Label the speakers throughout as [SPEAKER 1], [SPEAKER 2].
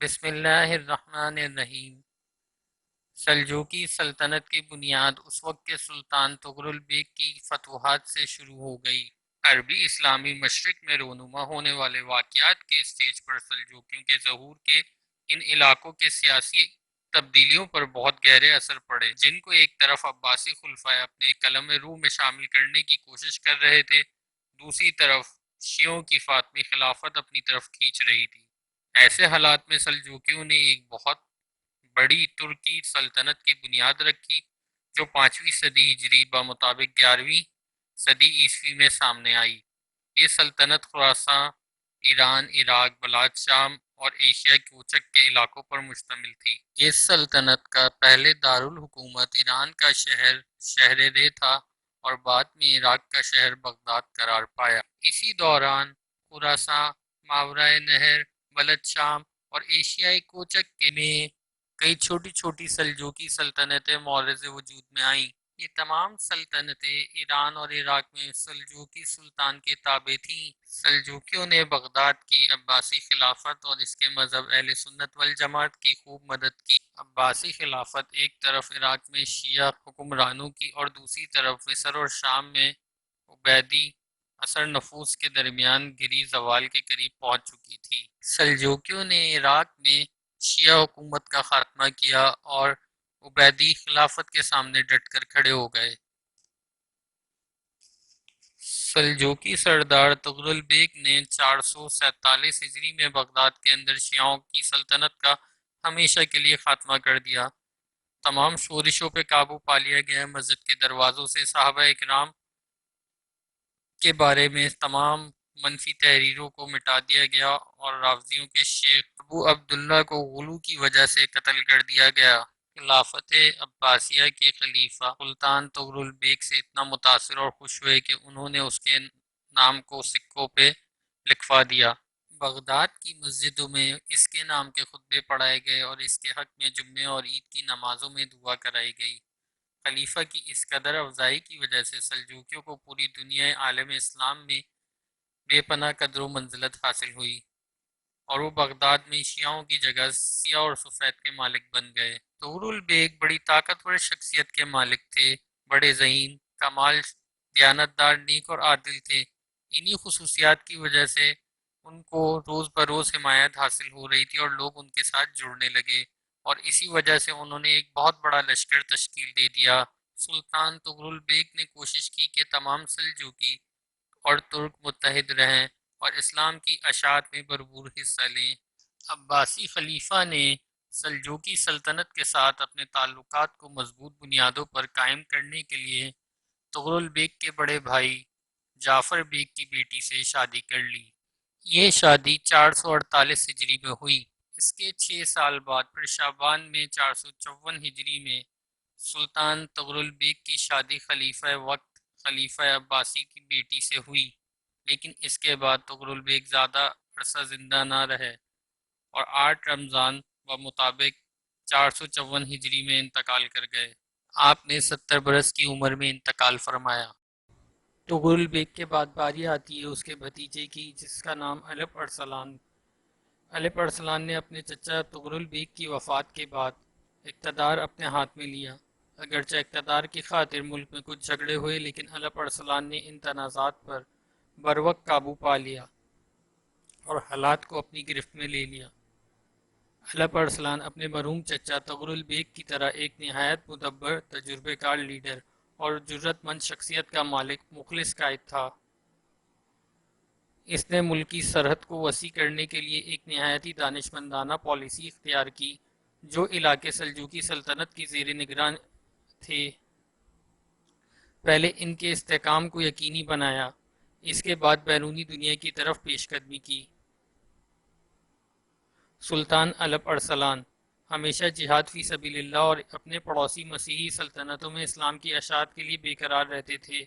[SPEAKER 1] بسم اللہ الرحمن الرحیم۔ سلجوقی سلطنت کی بنیاد اس وقت کے سلطان طغرل بیگ کی فتوحات سے شروع ہو گئی۔ عربی اسلامی مشرق میں رونما ہونے والے واقعات کے اسٹیج پر سلجوقیوں کے ظہور کے ان علاقوں کے سیاسی تبدیلیوں پر بہت گہرے اثر پڑے، جن کو ایک طرف عباسی خلفائے اپنے قلم روح میں شامل کرنے کی کوشش کر رہے تھے، دوسری طرف شیعوں کی فاطمی خلافت اپنی طرف کھینچ رہی تھی۔ ایسے حالات میں سلجوکیوں نے ایک بہت بڑی ترکی سلطنت کی بنیاد رکھی، جو 5ویں صدی ہجری بمطابق 11ویں صدی عیسوی میں سامنے آئی۔ یہ سلطنت خراساں، ایران، عراق، بلاد شام اور ایشیا کوچک کے علاقوں پر مشتمل تھی۔ اس سلطنت کا پہلے دارالحکومت ایران کا شہر شہر رے تھا اور بعد میں عراق کا شہر بغداد قرار پایا۔ اسی دوران خراساں، ماورائے نہر، بلد شام اور ایشیائی کوچک میں کئی چھوٹی چھوٹی سلجوقی سلطنتیں معرض وجود میں آئیں۔ یہ تمام سلطنتیں ایران اور عراق میں سلجوقی سلطان کے تابع تھیں۔ سلجوکیوں نے بغداد کی عباسی خلافت اور اس کے مذہب اہل سنت والجماعت کی خوب مدد کی۔ عباسی خلافت ایک طرف عراق میں شیعہ حکمرانوں کی اور دوسری طرف مصر اور شام میں عبیدی اثر نفوذ کے درمیان گری زوال کے قریب پہنچ چکی تھی۔ سلجوکیوں نے عراق میں شیعہ حکومت کا خاتمہ کیا اور عبیدی خلافت کے سامنے ڈٹ کر کھڑے ہو گئے۔ سلجوقی سردار طغرل بیگ نے 447 ہجری میں بغداد کے اندر شیعوں کی سلطنت کا ہمیشہ کے لیے خاتمہ کر دیا۔ تمام شورشوں پہ قابو پا لیا گیا، مسجد کے دروازوں سے صحابہ اکرام کے بارے میں تمام منفی تحریروں کو مٹا دیا گیا اور رافضیوں کے شیخ ابو عبداللہ کو غلو کی وجہ سے قتل کر دیا گیا۔ خلافت عباسیہ کے خلیفہ سلطان طغرل بیگ سے اتنا متاثر اور خوش ہوئے کہ انہوں نے اس کے نام کو سکوں پہ لکھوا دیا۔ بغداد کی مسجدوں میں اس کے نام کے خطبے پڑھائے گئے اور اس کے حق میں جمعے اور عید کی نمازوں میں دعا کرائی گئی۔ خلیفہ کی اس قدر افضائی کی وجہ سے سلجوکیوں کو پوری دنیا عالم اسلام میں بے پناہ قدر و منزلت حاصل ہوئی اور وہ بغداد میں شیعوں کی جگہ سیاہ اور سفید کے مالک بن گئے۔ طغرل بیگ بڑی طاقتور شخصیت کے مالک تھے، بڑے ذہین، کمال دیانتدار، نیک اور عادل تھے۔ انہی خصوصیات کی وجہ سے ان کو روز بروز حمایت حاصل ہو رہی تھی اور لوگ ان کے ساتھ جڑنے لگے، اور اسی وجہ سے انہوں نے ایک بہت بڑا لشکر تشکیل دے دیا۔ سلطان طغرل بیگ نے کوشش کی کہ تمام سلجوقی اور ترک متحد رہیں اور اسلام کی اشاعت میں بھرپور حصہ لیں۔ عباسی خلیفہ نے سلجوقی سلطنت کے ساتھ اپنے تعلقات کو مضبوط بنیادوں پر قائم کرنے کے لیے طغرل بیگ کے بڑے بھائی جعفر بیگ کی بیٹی سے شادی کر لی۔ یہ شادی 448 ہجری میں ہوئی۔ اس کے 6 سال بعد پھر شعبان میں 454 ہجری میں سلطان طغرل بیگ کی شادی خلیفہ وقت خلیفہ عباسی کی بیٹی سے ہوئی، لیکن اس کے بعد طغرل بیگ زیادہ عرصہ زندہ نہ رہے اور 8 رمضان بمطابق 454 ہجری میں انتقال کر گئے۔ آپ نے 70 برس کی عمر میں انتقال فرمایا۔ طغرل بیگ کے بعد باری آتی ہے اس کے بھتیجے کی، جس کا نام الپ ارسلان۔ الپ ارسلان نے اپنے چچا طغرل بیگ کی وفات کے بعد اقتدار اپنے ہاتھ میں لیا۔ اگرچہ اقتدار کی خاطر ملک میں کچھ جھگڑے ہوئے، لیکن الپ ارسلان نے ان تنازعات پر بروقت قابو پا لیا اور حالات کو اپنی گرفت میں لے لیا۔ الپ ارسلان اپنے مرحوم چچا طغرل بیگ کی طرح ایک نہایت مدبر، تجربہ کار لیڈر اور جرأت مند شخصیت کا مالک، مخلص قائد تھا۔ اس نے ملکی سرحد کو وسیع کرنے کے لیے ایک نہایت ہی دانشمندانہ پالیسی اختیار کی۔ جو علاقے سلجوقی سلطنت کی زیر نگران تھے، پہلے ان کے استحکام کو یقینی بنایا، اس کے بعد بیرونی دنیا کی طرف پیش قدمی کی۔ سلطان الپ ارسلان ہمیشہ جہاد فی سبیل اللہ اور اپنے پڑوسی مسیحی سلطنتوں میں اسلام کی اشاعت کے لیے بے قرار رہتے تھے۔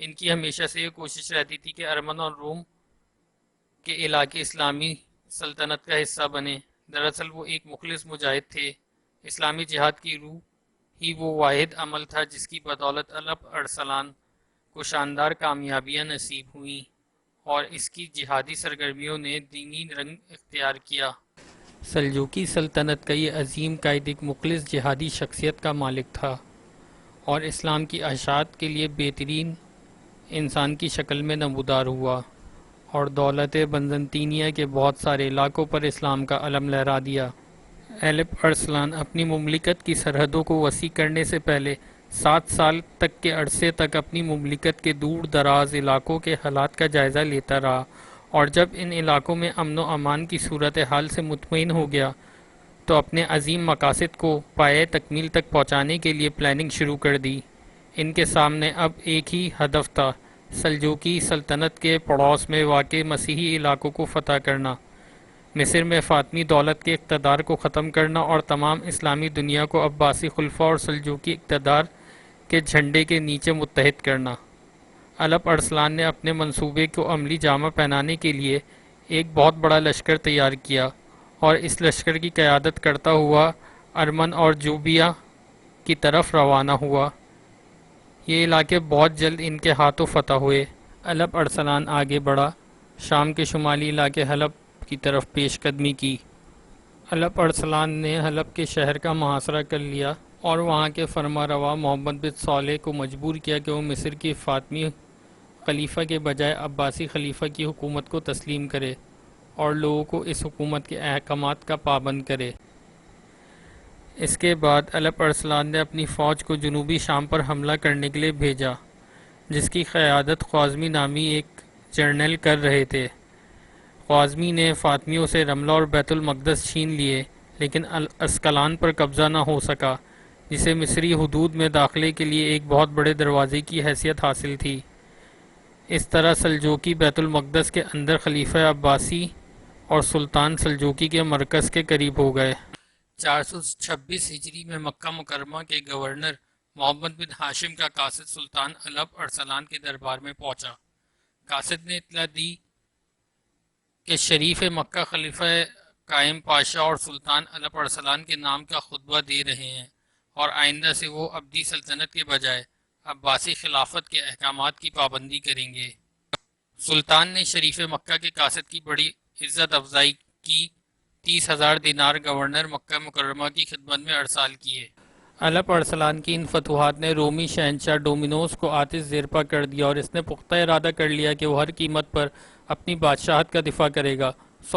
[SPEAKER 1] ان کی ہمیشہ سے یہ کوشش رہتی تھی کہ ارمن اور روم کے علاقے اسلامی سلطنت کا حصہ بنے۔ دراصل وہ ایک مخلص مجاہد تھے۔ اسلامی جہاد کی روح ہی وہ واحد عمل تھا جس کی بدولت الپ ارسلان کو شاندار کامیابیاں نصیب ہوئیں اور اس کی جہادی سرگرمیوں نے دینی رنگ اختیار کیا۔ سلجوقی سلطنت کا یہ عظیم قائد ایک مخلص جہادی شخصیت کا مالک تھا اور اسلام کی اشاعت کے لیے بہترین انسان کی شکل میں نمودار ہوا اور دولت بنزنطینیہ کے بہت سارے علاقوں پر اسلام کا علم لہرا دیا۔ ایلپ ارسلان اپنی مملکت کی سرحدوں کو وسیع کرنے سے پہلے 7 سال تک کے عرصے تک اپنی مملکت کے دور دراز علاقوں کے حالات کا جائزہ لیتا رہا، اور جب ان علاقوں میں امن و امان کی صورتحال سے مطمئن ہو گیا تو اپنے عظیم مقاصد کو پایۂ تکمیل تک پہنچانے کے لیے پلاننگ شروع کر دی۔ ان کے سامنے اب ایک ہی ہدف تھا: سلجوقی سلطنت کے پڑوس میں واقع مسیحی علاقوں کو فتح کرنا، مصر میں فاطمی دولت کے اقتدار کو ختم کرنا اور تمام اسلامی دنیا کو عباسی خلفاء اور سلجوقی اقتدار کے جھنڈے کے نیچے متحد کرنا۔ الپ ارسلان نے اپنے منصوبے کو عملی جامہ پہنانے کے لیے ایک بہت بڑا لشکر تیار کیا اور اس لشکر کی قیادت کرتا ہوا ارمن اور جوبیہ کی طرف روانہ ہوا۔ یہ علاقے بہت جلد ان کے ہاتھوں فتح ہوئے۔ الپ ارسلان آگے بڑھا، شام کے شمالی علاقے حلب کی طرف پیش قدمی کی۔ الپ ارسلان نے حلب کے شہر کا محاصرہ کر لیا اور وہاں کے فرما روا محمد بن صالح کو مجبور کیا کہ وہ مصر کی فاطمی خلیفہ کے بجائے عباسی خلیفہ کی حکومت کو تسلیم کرے اور لوگوں کو اس حکومت کے احکامات کا پابند کرے۔ اس کے بعد الپ ارسلان نے اپنی فوج کو جنوبی شام پر حملہ کرنے کے لیے بھیجا، جس کی قیادت خوازمی نامی ایک جنرل کر رہے تھے۔ خوازمی نے فاطمیوں سے رملہ اور بیت المقدس چھین لیے، لیکن اسکلان پر قبضہ نہ ہو سکا، جسے مصری حدود میں داخلے کے لیے ایک بہت بڑے دروازے کی حیثیت حاصل تھی۔ اس طرح سلجوقی بیت المقدس کے اندر خلیفہ عباسی اور سلطان سلجوقی کے مرکز کے قریب ہو گئے۔ 426 ہجری میں مکہ مکرمہ کے گورنر محمد بن ہاشم کا قاصد سلطان الپ ارسلان کے دربار میں پہنچا۔ قاصد نے اطلاع دی کہ شریف مکہ خلیفہ قائم پاشا اور سلطان الپ ارسلان کے نام کا خطبہ دے رہے ہیں اور آئندہ سے وہ ابدی سلطنت کے بجائے عباسی خلافت کے احکامات کی پابندی کریں گے۔ سلطان نے شریف مکہ کے قاصد کی بڑی عزت افزائی کی، 30,000 دینار گورنر مکہ مکرمہ کی خدمت میں ارسال کیے۔ الپ ارسلان کی ان فتوحات نے رومی شہنشاہ ڈومینوس کو آتش زیرپا کر دیا اور اس نے پختہ ارادہ کر لیا کہ وہ ہر قیمت پر اپنی بادشاہت کا دفاع کرے گا۔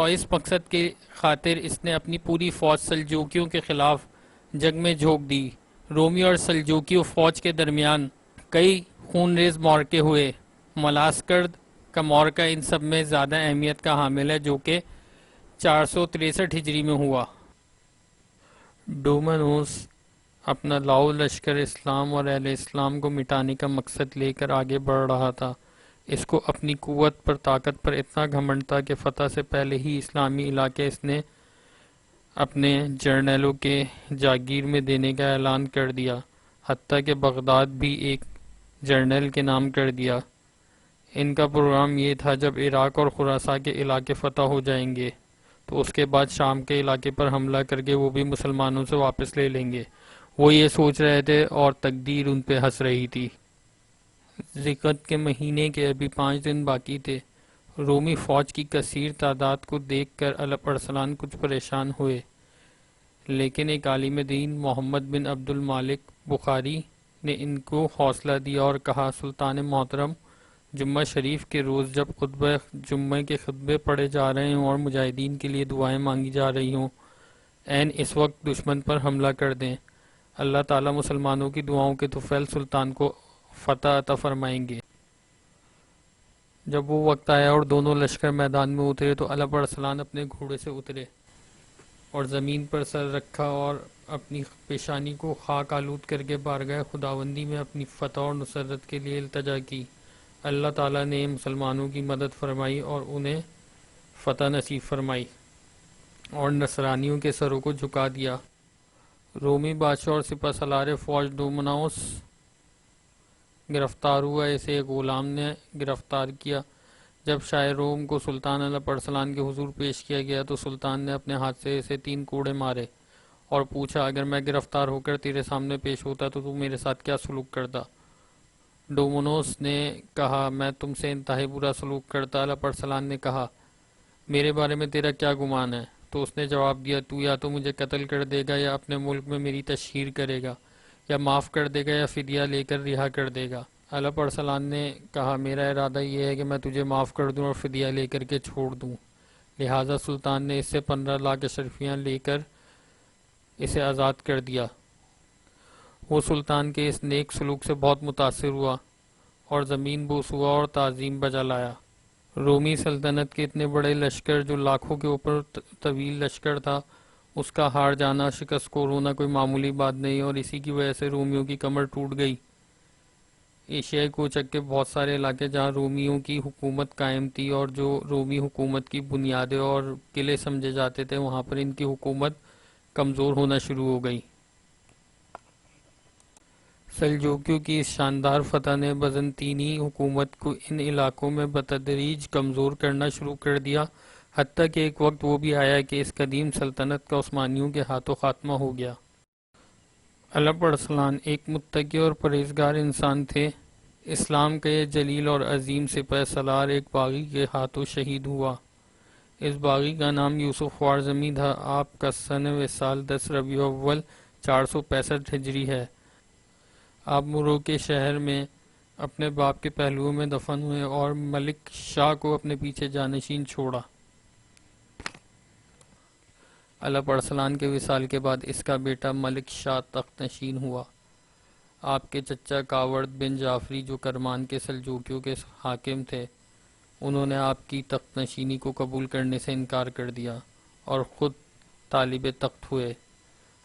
[SPEAKER 1] اس مقصد کے خاطر اس نے اپنی پوری فوج سلجوکیوں کے خلاف جنگ میں جھونک دی۔ رومی اور سلجوکیوں فوج کے درمیان کئی خونریز معرکے ہوئے۔ ملاسکرد کا معرکہ ان سب میں زیادہ اہمیت کا حامل ہے، جو کہ 463 ہجری میں ہوا۔ ڈومینوس اپنا لاؤ لشکر اسلام اور اہل اسلام کو مٹانے کا مقصد لے کر آگے بڑھ رہا تھا۔ اس کو اپنی قوت پر طاقت پر اتنا گھمنڈ تھا کہ فتح سے پہلے ہی اسلامی علاقے اس نے اپنے جرنیلوں کے جاگیر میں دینے کا اعلان کر دیا، حتیٰ کہ بغداد بھی ایک جرنیل کے نام کر دیا۔ ان کا پروگرام یہ تھا جب عراق اور خراساں کے علاقے فتح ہو جائیں گے تو اس کے بعد شام کے علاقے پر حملہ کر کے وہ بھی مسلمانوں سے واپس لے لیں گے۔ وہ یہ سوچ رہے تھے اور تقدیر ان پہ ہنس رہی تھی۔ ذقت کے مہینے کے ابھی 5 دن باقی تھے۔ رومی فوج کی کثیر تعداد کو دیکھ کر الپ ارسلان کچھ پریشان ہوئے، لیکن ایک عالم دین محمد بن عبد المالک بخاری نے ان کو حوصلہ دیا اور کہا، سلطان محترم، جمعہ شریف کے روز جب خطبہ جمعہ کے خطبے پڑھے جا رہے ہوں اور مجاہدین کے لیے دعائیں مانگی جا رہی ہوں، عین اس وقت دشمن پر حملہ کر دیں۔ اللہ تعالیٰ مسلمانوں کی دعاؤں کے طفیل سلطان کو فتح عطا فرمائیں گے۔ جب وہ وقت آیا اور دونوں لشکر میدان میں اترے تو الپ ارسلان اپنے گھوڑے سے اترے اور زمین پر سر رکھا اور اپنی پیشانی کو خاک آلود کر کے بارگاہ خداوندی میں اپنی فتح اور نصرت کے لیے التجا کی۔ اللہ تعالیٰ نے مسلمانوں کی مدد فرمائی اور انہیں فتح نصیب فرمائی اور نصرانیوں کے سروں کو جھکا دیا۔ رومی بادشاہ اور سپہ سالار فوج ڈومناؤس گرفتار ہوا، اسے ایک غلام نے گرفتار کیا۔ جب شاہ روم کو سلطان الپ ارسلان کے حضور پیش کیا گیا تو سلطان نے اپنے ہاتھ سے اسے 3 کوڑے مارے اور پوچھا، اگر میں گرفتار ہو کر تیرے سامنے پیش ہوتا تو میرے ساتھ کیا سلوک کرتا؟ ڈومنوس نے کہا، میں تم سے انتہائی برا سلوک کرتا۔ الپ ارسلان نے کہا، میرے بارے میں تیرا کیا گمان ہے؟ تو اس نے جواب دیا، تو یا تو مجھے قتل کر دے گا یا اپنے ملک میں میری تشہیر کرے گا، یا معاف کر دے گا یا فدیہ لے کر رہا کر دے گا۔ الپ ارسلان نے کہا، میرا ارادہ یہ ہے کہ میں تجھے معاف کر دوں اور فدیہ لے کر کے چھوڑ دوں۔ لہٰذا سلطان نے اس سے 15 لاکھ اشرفیاں لے کر اسے آزاد کر دیا۔ وہ سلطان کے اس نیک سلوک سے بہت متاثر ہوا اور زمین بوس ہوا اور تعظیم بجا لایا۔ رومی سلطنت کے اتنے بڑے لشکر، جو لاکھوں کے اوپر طویل لشکر تھا، اس کا ہار جانا، شکست کو رونا کوئی معمولی بات نہیں، اور اسی کی وجہ سے رومیوں کی کمر ٹوٹ گئی۔ ایشیائی کوچک کے بہت سارے علاقے جہاں رومیوں کی حکومت قائم تھی اور جو رومی حکومت کی بنیادیں اور قلعے سمجھے جاتے تھے، وہاں پر ان کی حکومت کمزور ہونا شروع ہو گئی۔ سلجوکیوں کی اس شاندار فتح نے بازنطینی حکومت کو ان علاقوں میں بتدریج کمزور کرنا شروع کر دیا، حتیٰ کہ ایک وقت وہ بھی آیا کہ اس قدیم سلطنت کا عثمانیوں کے ہاتھوں خاتمہ ہو گیا۔ الپ ارسلان ایک متقی اور پرہیزگار انسان تھے۔ اسلام کا یہ جلیل اور عظیم سپہ سالار ایک باغی کے ہاتھوں شہید ہوا۔ اس باغی کا نام یوسف خوارزمی تھا۔ آپ کا سنہ وصال 10 ربیع الاول 465 ہجری ہے۔ آپ مرو کے شہر میں اپنے باپ کے پہلوؤں میں دفن ہوئے اور ملک شاہ کو اپنے پیچھے جانشین چھوڑا۔ الپ ارسلان کے وصال کے بعد اس کا بیٹا ملک شاہ تخت نشین ہوا۔ آپ کے چچا کاورد بن جعفری، جو کرمان کے سلجوکیوں کے حاکم تھے، انہوں نے آپ کی تخت نشینی کو قبول کرنے سے انکار کر دیا اور خود طالب تخت ہوئے۔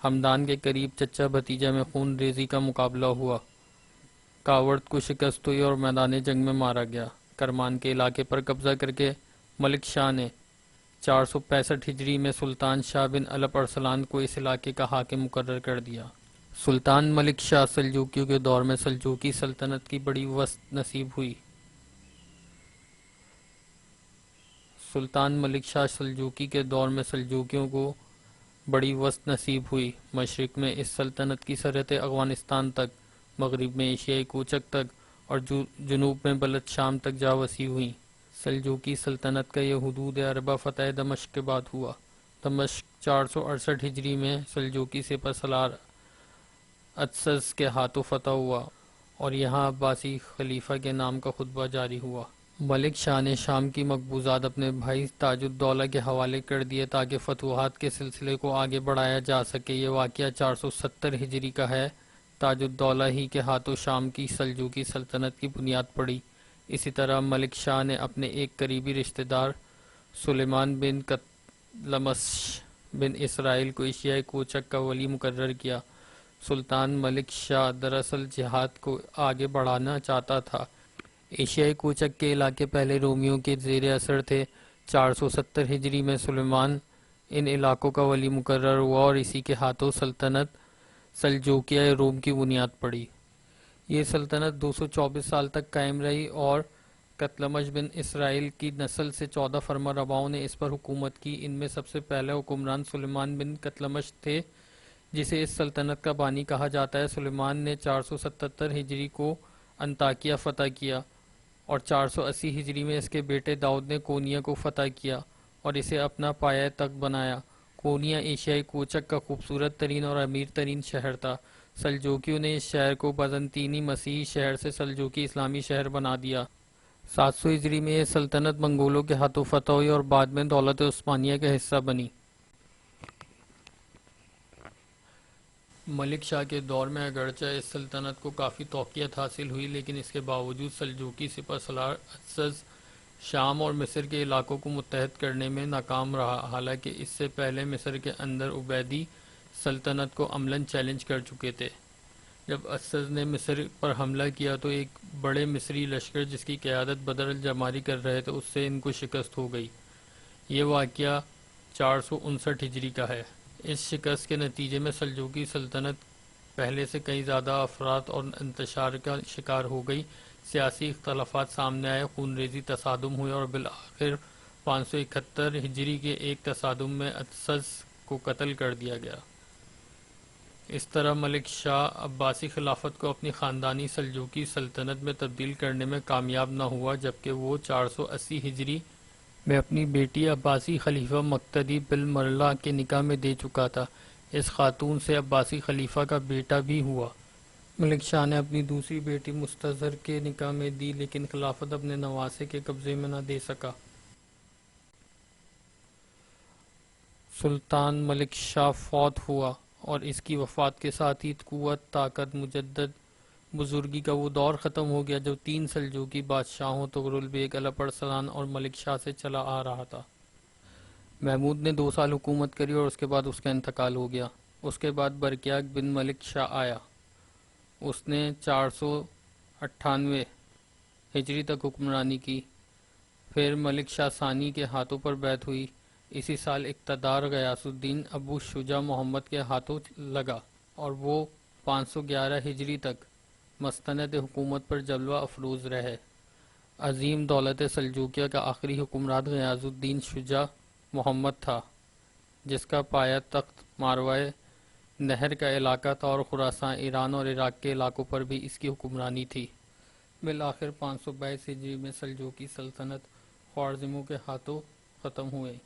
[SPEAKER 1] ہمدان کے قریب چچا بھتیجا میں خون ریزی کا مقابلہ ہوا۔ کاورد کو شکست ہوئی اور میدان جنگ میں مارا گیا۔ کرمان کے علاقے پر قبضہ کر کے ملک شاہ نے 465 ہجری میں سلطان شاہ بن الپ ارسلان کو اس علاقے کا حاکم مقرر کر دیا۔ سلطان ملک شاہ سلجوکیوں کے دور میں سلجوکی سلطنت کی بڑی وسعت نصیب ہوئی۔ سلطان ملک شاہ سلجوکی کے دور میں سلجوکیوں کو بڑی وسعت نصیب ہوئی۔ مشرق میں اس سلطنت کی سرحدیں افغانستان تک، مغرب میں ایشیائی کوچک تک اور جنوب میں بلد شام تک جا وسیع ہوئیں۔ سلجوکی سلطنت کا یہ حدود اربہ فتح دمشق کے بعد ہوا۔ دمشق 468 ہجری میں سلجوکی سپہ سالار اتسز کے ہاتھوں فتح ہوا اور یہاں عباسی خلیفہ کے نام کا خطبہ جاری ہوا۔ ملک شاہ نے شام کی مقبوضات اپنے بھائی تاج الدولہ کے حوالے کر دیے تاکہ فتوحات کے سلسلے کو آگے بڑھایا جا سکے۔ یہ واقعہ 470 ہجری کا ہے۔ تاج الدولہ ہی کے ہاتھوں شام کی سلجوکی سلطنت کی بنیاد پڑی۔ اسی طرح ملک شاہ نے اپنے ایک قریبی رشتہ دار سلیمان بن قتلمش بن اسرائیل کو ایشیائی کوچک کا ولی مقرر کیا۔ سلطان ملک شاہ دراصل جہاد کو آگے بڑھانا چاہتا تھا۔ ایشیائی کوچک کے علاقے پہلے رومیوں کے زیر اثر تھے۔ 470 ہجری میں سلیمان ان علاقوں کا ولی مقرر ہوا اور اسی کے ہاتھوں سلطنت سلجوکیہ روم کی بنیاد پڑی۔ یہ سلطنت 224 سال تک قائم رہی اور قتلمش بن اسرائیل کی نسل سے 14 فرما رواؤں نے اس پر حکومت کی۔ ان میں سب سے پہلے حکمران سلیمان بن قتلمش تھے، جسے اس سلطنت کا بانی کہا جاتا ہے۔ سلیمان نے 477 ہجری کو انطاکیہ فتح کیا اور 480 ہجری میں اس کے بیٹے داؤد نے کونیا کو فتح کیا اور اسے اپنا پایہ تخت بنایا۔ کونیا ایشیائی کوچک کا خوبصورت ترین اور امیر ترین شہر تھا۔ سلجوکیوں نے اس شہر کو بازنطینی مسیحی شہر سے سلجوکی اسلامی شہر بنا دیا۔ 700 ہجری میں یہ سلطنت منگولوں کے ہاتھوں فتح ہوئی اور بعد میں دولت عثمانیہ کا حصہ بنی۔ ملک شاہ کے دور میں اگرچہ اس سلطنت کو کافی توقیت حاصل ہوئی، لیکن اس کے باوجود سلجوکی سپہ سالار اتسز شام اور مصر کے علاقوں کو متحد کرنے میں ناکام رہا، حالانکہ اس سے پہلے مصر کے اندر عبیدی سلطنت کو عملاً چیلنج کر چکے تھے۔ جب اتسز نے مصر پر حملہ کیا تو ایک بڑے مصری لشکر جس کی قیادت بدر الجماری کر رہے تھے، اس سے ان کو شکست ہو گئی۔ یہ واقعہ 459 ہجری کا ہے۔ اس شکست کے نتیجے میں سلجوکی سلطنت پہلے سے کئی زیادہ افراط اور انتشار کا شکار ہو گئی۔ سیاسی اختلافات سامنے آئے، خون ریزی تصادم ہوئے اور بالآخر 571 ہجری کے ایک تصادم میں اتسز کو قتل کر دیا گیا۔ اس طرح ملک شاہ عباسی خلافت کو اپنی خاندانی سلجوکی سلطنت میں تبدیل کرنے میں کامیاب نہ ہوا، جبکہ وہ 480 ہجری
[SPEAKER 2] میں اپنی بیٹی عباسی خلیفہ مقتدی بالمرلا کے نکاح میں دے چکا تھا۔ اس خاتون سے عباسی خلیفہ کا بیٹا بھی ہوا۔ ملک شاہ نے اپنی دوسری بیٹی مستظہر کے نکاح میں دی، لیکن خلافت اپنے نواسے کے قبضے میں نہ دے سکا۔ سلطان ملک شاہ فوت ہوا اور اس کی وفات کے ساتھ ہی قوت، طاقت، مجدد بزرگی کا وہ دور ختم ہو گیا جو 3 سلجوقی بادشاہوں تغرل بیگ، الپ ارسلان اور ملک شاہ سے چلا آ رہا تھا۔ محمود نے 2 سال حکومت کری اور اس کے بعد اس کا انتقال ہو گیا۔ اس کے بعد برکیاک بن ملک شاہ آیا۔ اس نے 498 ہجری تک حکمرانی کی۔ پھر ملک شاہ ثانی کے ہاتھوں پر بیعت ہوئی۔ اسی سال اقتدار غیاث الدین ابو شجاع محمد کے ہاتھوں لگا اور وہ 511 ہجری تک مستند حکومت پر جلوہ افروز رہے۔ عظیم دولت سلجوقیہ کا آخری حکمران غیاث الدین شجاع محمد تھا، جس کا پایہ تخت ماروائے نہر کا علاقہ تھا اور خراساں، ایران اور عراق کے علاقوں پر بھی اس کی حکمرانی تھی۔ بالآخر 522 ہجری میں سلجوقی سلطنت خوارزموں کے ہاتھوں ختم ہوئی۔